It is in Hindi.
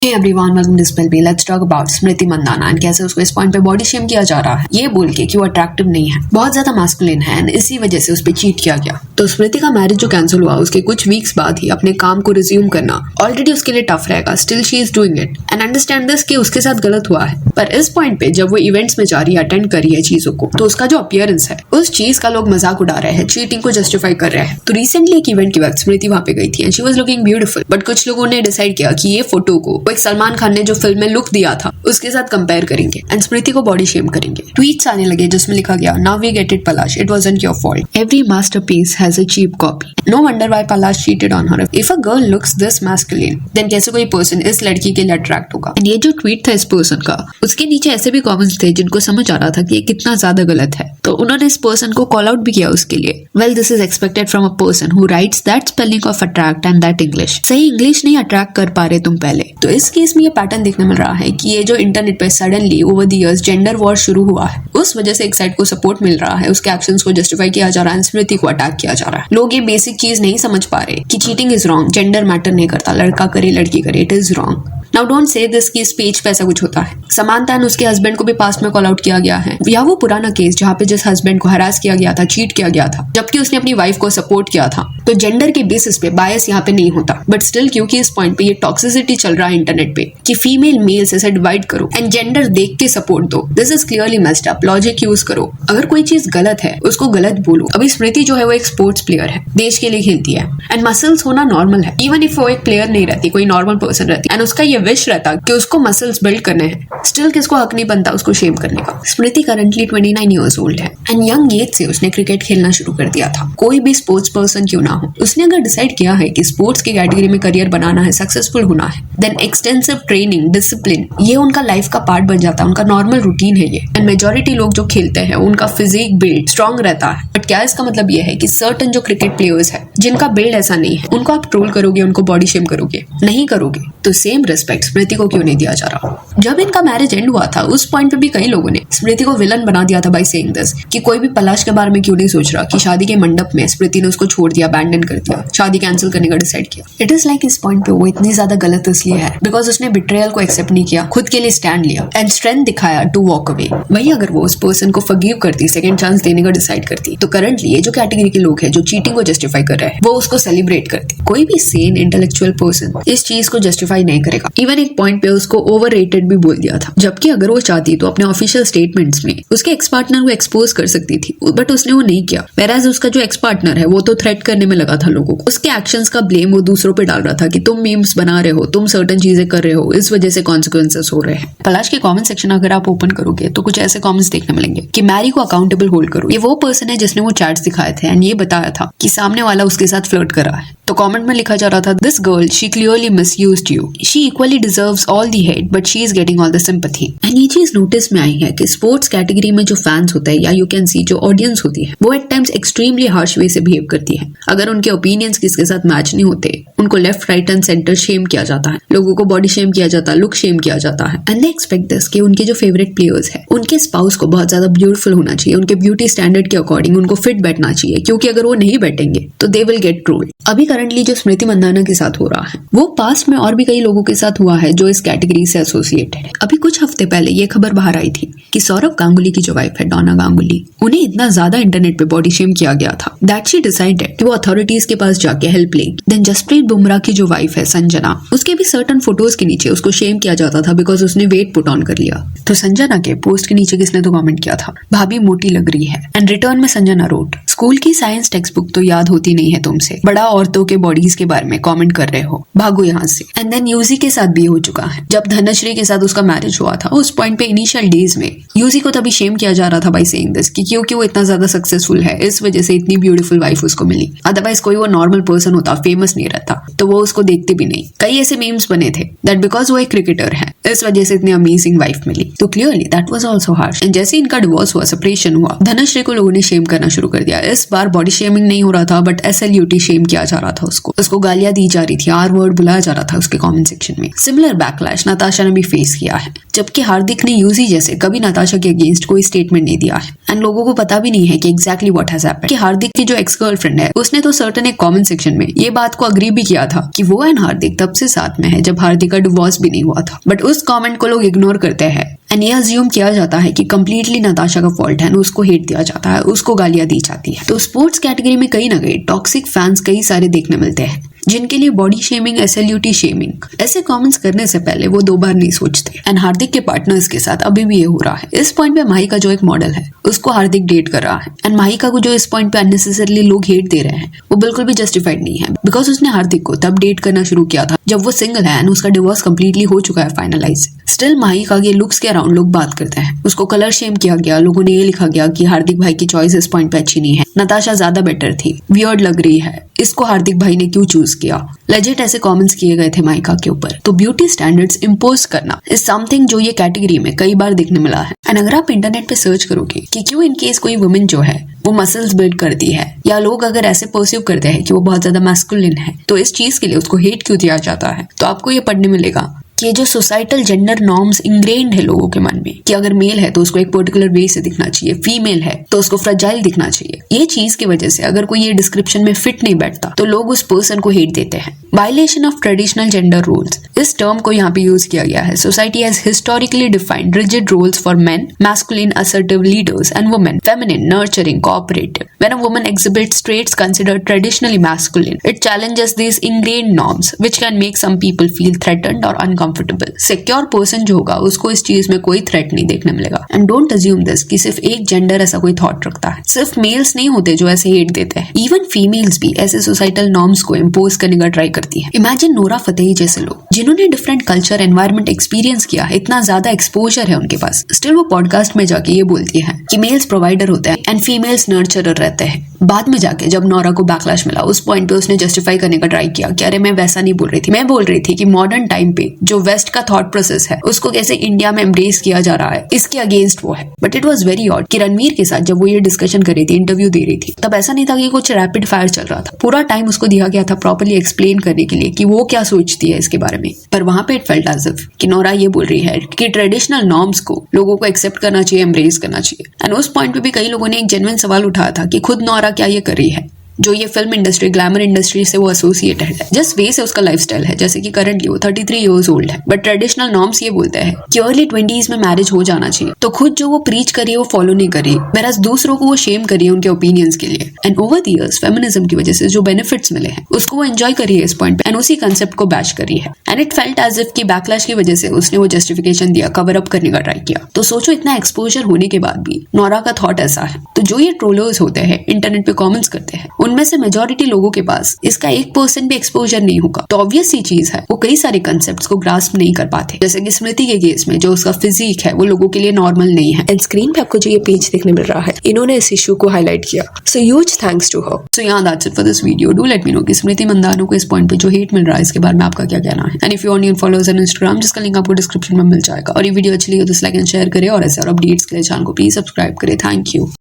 Hey everyone, welcome to Spell Bee. Let's talk about Smriti Mandhana and कैसे उसको इस पॉइंट पे बॉडी शेम किया जा रहा है ये बोल के कि वो अट्रैक्टिव नहीं है, बहुत ज्यादा मास्कुलिन है एंड इसी वजह से उस पर चीट किया गया। तो स्मृति का मैरिज जो कैंसिल हुआ उसके कुछ वीक्स बाद ही अपने काम को रिज्यूम करना ऑलरेडी उसके लिए टफ रहेगा। Still she is doing it and understand this कि उसके साथ गलत हुआ है, पर इस पॉइंट पे जब वो इवेंट्स में जा रही है, अटेंड कर रही है चीजों को, तो उसका जो अपीयरेंस है उस चीज का लोग मजाक उड़ा रहे हैं, चीटिंग को जस्टिफाई कर रहे हैं। तो रिसेंटली एक इवेंट के वक्त स्मृति वहां पे गई थी and she was looking beautiful, but कुछ लोगों ने डिसाइड किया कि ये फोटो को एक सलमान खान ने जो फिल्म में लुक दिया था उसके साथ कंपेयर करेंगे एंड स्मृति को बॉडी शेम करेंगे। ट्वीट्स आने लगे जिसमें लिखा गया, now we get it Palash, it wasn't your fault, every masterpiece has a cheap copy, no wonder why Palash cheated on her, if a girl looks this masculine then कैसे कोई पर्सन इस लड़की के लिए अट्रैक्ट होगा। एंड ये जो ट्वीट था इस पर्सन का, उसके नीचे ऐसे भी कमेंट्स थे जिनको समझ आ रहा था कि ये कितना ज्यादा गलत है, तो उन्होंने इस पर्सन को कॉल आउट भी किया उसके लिए। Well this is expected from a person who rights that spelling of attract and that English. सही इंग्लिश नहीं अट्रैक्ट कर पा रहे तुम पहले। तो इस केस में ये पैटर्न देखने मिल रहा है कि ये जो इंटरनेट पे suddenly over the years gender war शुरू हुआ है, उस वजह से एक साइड को सपोर्ट मिल रहा है, उसके एक्शंस को जस्टिफाई किया जा रहा है, स्मृति को अटैक किया जा रहा है। लोग ये बेसिक चीज नहीं समझ पा रहे कि cheating is wrong, gender matter नहीं करता, लड़का करे लड़की करे, it is wrong. Now don't say this कि इस पेज पे ऐसा कुछ होता है। समांता एंड उसके हस्बैंड को भी पास्ट में कॉल आउट किया गया है, या वो पुराना केस जहाँ पे जिस हस्बैंड को हरास किया गया था, चीट किया गया था, जबकि उसने अपनी वाइफ को सपोर्ट किया था। तो जेंडर के बेसिस पे बायस यहाँ पे नहीं होता, बट स्टिल क्योंकि इस पॉइंट पे ये टॉक्सिसिटी चल रहा है इंटरनेट पे कि फीमेल मेल से डिवाइड करो एंड जेंडर देख के सपोर्ट दो, this is clearly messed up. Logic use करो, अगर कोई चीज गलत है उसको गलत बोलो। अभी स्मृति जो है वो एक स्पोर्ट्स प्लेयर है, देश के लिए खेलती है एंड मसल्स होना नॉर्मल है। इवन इफ वो एक प्लेयर नहीं रहती, कोई नॉर्मल पर्सन रहती एंड उसका ये विश रहता कि उसको मसल्स बिल्ड करने हैं, स्टिल किसको हक नहीं बनता उसको शेम करने का। स्मृति करंटली 29 ईयर्स ओल्ड है एंड यंग एज से उसने क्रिकेट खेलना शुरू कर दिया था। कोई भी स्पोर्ट्स पर्सन क्यों ना हो, उसने अगर डिसाइड किया है कि स्पोर्ट्स की कैटेगरी में करियर बनाना है, सक्सेसफुल होना है, देन एक्सटेंसिव ट्रेनिंग, डिसिप्लिन ये उनका लाइफ का पार्ट बन जाता है, उनका नॉर्मल रूटीन है ये। एंड मेजॉरिटी लोग जो खेलते हैं उनका फिजिक बिल्ड स्ट्रॉन्ग रहता है, बट क्या इसका मतलब ये है कि सर्टेन जो क्रिकेट प्लेयर्स है जिनका बिल्ड ऐसा नहीं है उनको आप ट्रोल करोगे, उनको बॉडी शेम करोगे? नहीं करोगे। तो सेम रिस्पेक्ट स्मृति को क्यों नहीं दिया जा रहा? जब इनका मैरिज एंड हुआ था उस पॉइंट पे भी कई लोगों ने स्मृति को विलन बना दिया था बाय सेइंग दिस कि कोई भी पलाश के बारे में क्यों नहीं सोच रहा कि शादी के मंडप में स्मृति ने उसको छोड़ दिया, अबैंडन कर दिया, शादी कैंसिल करने का डिसाइड किया। इट इज लाइक इस पॉइंट पे वो इतनी ज्यादा गलत इसलिए है बिकॉज उसने बिट्रेयल को एक्सेप्ट नहीं किया, खुद के लिए स्टैंड लिया एंड स्ट्रेंथ दिखाया टू वॉक अवे। वही अगर वो उस पर्सन को फॉरगिव करती, सेकंड चांस देने का डिसाइड करती, तो करंटली ये जो कैटेगरी के लोग हैं जो चीटिंग को जस्टिफाई कर रहे हैं वो उसको सेलिब्रेट करती। कोई भी सेन इंटेलेक्चुअल पर्सन इस चीज को जस्टिफाई नहीं करेगा। इवन एक पॉइंट पे उसको ओवररेटेड भी बोल दिया था, जबकि अगर वो चाहती तो अपने ऑफिशियल स्टेटमेंट्स में उसके एक्स पार्टनर को एक्सपोज कर सकती थी, बट उसने वो नहीं किया। वेराज उसका जो एक्स पार्टनर है वो तो थ्रेट करने में लगा था लोगों को, उसके एक्शंस का ब्लेम वो दूसरों पे डाल रहा था कि तुम मीम्स बना रहे हो, तुम सर्टेन चीजें कर रहे हो, इस वजह से कॉन्सिक्वेंसेस हो रहे हैं। पलाश के कमेंट सेक्शन अगर आप ओपन करोगे तो कुछ ऐसे कमेंट्स देखने मिलेंगे कि मैरी को अकाउंटेबल होल्ड करो। ये वो पर्सन है जिसने वो चैट्स दिखाए थे एंड ये बताया था कि सामने वाला उसके साथ फ्लर्ट कर रहा है। तो कमेंट में लिखा जा रहा था, this girl she clearly misused you, she equally deserves all the hate but she is getting all the sympathy. And ये चीज नोटिस में आई है कि स्पोर्ट्स कैटेगरी में जो फैंस होते हैं या यू कैन सी जो ऑडियंस होती है वो एट टाइम्स एक्सट्रीमली हार्श वे से बिहेव करती है। अगर उनके ओपिनियंस किसके साथ मैच नहीं होते उनको left right and centre shame किया जाता है, लोगों को बॉडी शेम किया जाता है, लुक शेम किया जाता है। एंड दे एक्सपेक्ट दिस कि उनके जो फेवरेट प्लेयर्स है उनके स्पाउस को बहुत ज्यादा ब्यूटीफुल होना चाहिए, उनके ब्यूटी स्टैंडर्ड के अकॉर्डिंग उनको फिट बैठना चाहिए, क्योंकि अगर वो नहीं बैठेंगे तो दे विल गेट ट्रोल्ड। अभी करंटली जो स्मृति मंदाना के साथ हो रहा है वो पास्ट में और भी कई लोगों के साथ हुआ है जो इस कैटेगरी से एसोसिएटेड है। अभी कुछ हफ्ते पहले ये खबर बाहर आई थी कि सौरव गांगुली की जो वाइफ है डोना गांगुली, उन्हें इतना ज्यादा इंटरनेट पे बॉडी शेम किया गया था दैट शी डिसाइडेड कि वो अथॉरिटीज के पास जाके हेल्प लेगी। देन जसप्रीत बुमराह की जो वाइफ है संजना, उसके भी सर्टेन फोटोज के नीचे उसको शेम किया जाता था बिकॉज उसने वेट पुट ऑन कर लिया। तो संजना के पोस्ट के नीचे किसने तो कमेंट किया था, भाभी मोटी लग रही है। एंड रिटर्न में संजना रोट, स्कूल की साइंस टेक्स्ट बुक तो याद होती नहीं है तुमसे, बड़ा औरतों के बॉडीज के बारे में कमेंट कर रहे हो, भागो यहाँ से। एंड देन यूजी के साथ भी हो चुका है, जब धनश्री के साथ उसका मैरिज हुआ था उस पॉइंट पे इनिशियल डेज में यूजी को तभी शेम किया जा रहा था बाय सेइंग दिस कि क्योंकि वो इतना ज्यादा सक्सेसफुल है इस वजह से इतनी ब्यूटीफुल वाइफ उसको मिली, अदरवाइज कोई वो नॉर्मल पर्सन होता, फेमस नहीं रहता तो वो उसको देखते भी नहीं। कई ऐसे मीम्स बने थे दैट बिकॉज वो एक क्रिकेटर है इस वजह से इतनी अमेजिंग वाइफ मिली। तो clearly that was also harsh. And जैसे इनका डिवोर्स हुआ, सेपरेशन हुआ, धनश्री को लोगों ने शेम करना शुरू कर दिया। इस बार बॉडी शेमिंग नहीं हो रहा था बट SLUT शेम किया जा रहा था, उसको गालियां दी जा रही थी, R वर्ड बुलाया जा रहा था उसके कमेंट सेक्शन में। सिमिलर बैकलैश नताशा ने भी फेस रेस किया है, जबकि हार्दिक ने यूजी जैसे कभी नताशा के अगेंस्ट कोई स्टेटमेंट नहीं दिया है। एंड लोगों को पता भी नहीं है कि एग्जैक्टली व्हाट हैज हैपेंड। कि हार्दिक की जो एक्स गर्लफ्रेंड है उसने तो सर्टेन एक कमेंट सेक्शन में ये बात को अग्री भी किया था कि वो एंड हार्दिक तब से साथ में है जब हार्दिक का डिवोर्स भी नहीं हुआ था, बट उस कमेंट को लोग इग्नोर करते हैं एंड ये अज्यूम किया जाता है कि कंप्लीटली नताशा का फॉल्ट है, उसको हेट दिया जाता है, उसको गालियां दी जाती है। तो स्पोर्ट्स कैटेगरी में कहीं ना कहीं टॉक्सिक फैंस कई सारे देखने मिलते हैं, जिनके लिए बॉडी शेमिंग, एसएलयूटी शेमिंग ऐसे कमेंट्स करने से पहले वो दो बार नहीं सोचते। एंड हार्दिक के पार्टनर्स के साथ अभी भी ये हो रहा है। इस पॉइंट पे माहिका जो एक मॉडल है उसको हार्दिक डेट कर रहा है एंड माहिका को जो इस पॉइंट पे अननेसेसरली लोग हेट दे रहे हैं वो बिल्कुल भी जस्टिफाइड नहीं है, बिकॉज उसने हार्दिक को तब डेट करना शुरू किया था जब वो सिंगल है एंड उसका डिवोर्स कंप्लीटली हो चुका है फाइनलाइज। स्टिल माहिका के लुक्स के अराउंड लोग बात करते हैं, उसको कलर शेम किया गया, लोगों ने ये लिखा गया कि हार्दिक भाई की चॉइस इस पॉइंट पे अच्छी नहीं है, नताशा ज्यादा बेटर थी, वियर्ड लग रही है, इसको हार्दिक भाई ने क्यों चूज किया, लेजिट ऐसे कमेंट्स किए गए थे माहिका के ऊपर। तो ब्यूटी स्टैंडर्ड्स इंपोज करना इज समथिंग जो ये कैटेगरी में कई बार देखने मिला है। एंड अगर आप इंटरनेट पे सर्च करोगे कि क्यों इन केस कोई वुमेन जो है वो मसल्स बिल्ड करती है, या लोग अगर ऐसे परसीव करते हैं कि वो बहुत ज्यादा मैस्कुलिन है, तो इस चीज के लिए उसको हेट क्यों दिया जाता है, तो आपको ये पढ़ने मिलेगा कि ये जो सोसाइटल जेंडर नॉर्म्स इंग्रेन्ड है लोगों के मन में कि अगर मेल है तो उसको एक पर्टिकुलर वे से दिखना चाहिए, फीमेल है तो उसको फ्रजाइल दिखना चाहिए। ये चीज की वजह से अगर कोई ये डिस्क्रिप्शन में फिट नहीं बैठता तो लोग उस पर्सन को हेट देते हैं। Violation of traditional gender roles, इस टर्म को यहाँ पे यूज किया गया है। Society has historically defined rigid roles for men, masculine assertive leaders and women, feminine, nurturing, cooperative. When a woman exhibits traits considered traditionally masculine, it challenges these ingrained norms, which can make some people feel threatened or uncomfortable. Secure person जो होगा उसको इस चीज में कोई थ्रेट नहीं देखने मिलेगा। And don't assume this कि सिर्फ एक जेंडर ऐसा कोई थॉट रखता है। सिर्फ मेल्स नहीं होते जो ऐसे हेट देते हैं, इवन फीमेल्स भी ऐसे सोसाइटल नॉर्म्स को इम्पोज करने का ट्राई करती है। इमेजिन नोरा फतेही जैसे लोग जिन्होंने डिफरेंट कल्चर, एनवायरमेंट एक्सपीरियंस किया, इतना ज्यादा एक्सपोजर है उनके पास, स्टिल वो पॉडकास्ट में जाके ये बोलती है कि मेल्स प्रोवाइडर होते हैं एंड फीमेल्स नर्चरर रहते हैं। बाद में जाके जब नोरा को बैकलैश मिला उस पॉइंट पे उसने जस्टिफाई करने का ट्राई किया कि अरे मैं वैसा नहीं बोल रही थी, मैं बोल रही थी कि मॉडर्न टाइम पे जो वेस्ट का थॉट प्रोसेस है उसको कैसे इंडिया में एम्ब्रेस किया जा रहा है, इसके अगेंस्ट वो है। But it was very odd कि रणवीर के साथ जब वो ये डिस्कशन कर रही थी, इंटरव्यू दे रही थी, तब ऐसा नहीं था कि कुछ रैपिड फायर चल रहा था। पूरा टाइम उसको दिया गया था प्रॉपर्ली एक्सप्लेन करने के लिए कि वो क्या सोचती है इसके बारे में। पर वहां पे इट फेल्ट एज इफ कि नोरा ये बोल रही है कि ट्रेडिशनल नॉर्म्स को लोगों को एक्सेप्ट करना चाहिए, एम्ब्रेस करना चाहिए। एंड उस पॉइंट पे भी कई लोगों ने एक जेन्युइन सवाल उठाया था कि खुद नोरा क्या ये कर रही है, जो ये फिल्म इंडस्ट्री, ग्लैमर इंडस्ट्री से वो एसोसिएटेड है, जस्ट वे से उसका लाइफस्टाइल है। जैसे कि करंटली वो 33 इयर्स ओल्ड है, बट ट्रेडिशनल नॉर्म्स ये बोलते हैं कि अर्ली 20s में मैरिज हो जाना चाहिए। तो खुद जो वो प्रीच करी है वो फॉलो नहीं करी, whereas दूसरों को वो शेम करी है उनके ओपिनियंस के लिए। And over the years feminism की वजह से जो बेनिफिट्स मिले हैं उसको वो एंजॉय करी है इस पॉइंट पे, एंड उसी कंसेप्ट को बैश करी है। And it felt as if की बैकलैश की वजह से उसने वो जस्टिफिकेशन दिया, कवर अप करने का ट्राई किया। तो सोचो इतना एक्सपोजर होने के बाद भी नोरा का थॉट ऐसा है। तो जो ये ट्रोलर्स होते हैं, इंटरनेट पे कमेंट्स करते हैं, उनमें से मेजॉरिटी लोगों के पास इसका 1% भी एक्सपोजर नहीं होगा। तो ऑब्वियस सी चीज है वो कई सारे कंसेप्ट्स को ग्रास्प नहीं कर पाते। जैसे कि स्मृति के केस में जो उसका फिजिक है वो लोगों के लिए नॉर्मल नहीं है। एंड स्क्रीन पे आपको जो ये पेज देखने मिल रहा है, इन्होंने इस इशू को हाईलाइट किया। So huge thanks to her. So yeah, that's it for this video. Do let me know कि स्मृति मंदाना को इस पॉइंट पे जो हेट मिल रहा है इसके बारे में आपका क्या कहना है। And if you on followers on Instagram, जिसका लिंक आपको डिस्क्रिप्शन में मिल जाएगा। और ये वीडियो अच्छी लगी तो लाइक एंड शेयर करें, और ऐसे और अपडेट्स के लिए चैनल को प्लीज सब्सक्राइब करें। Thank you.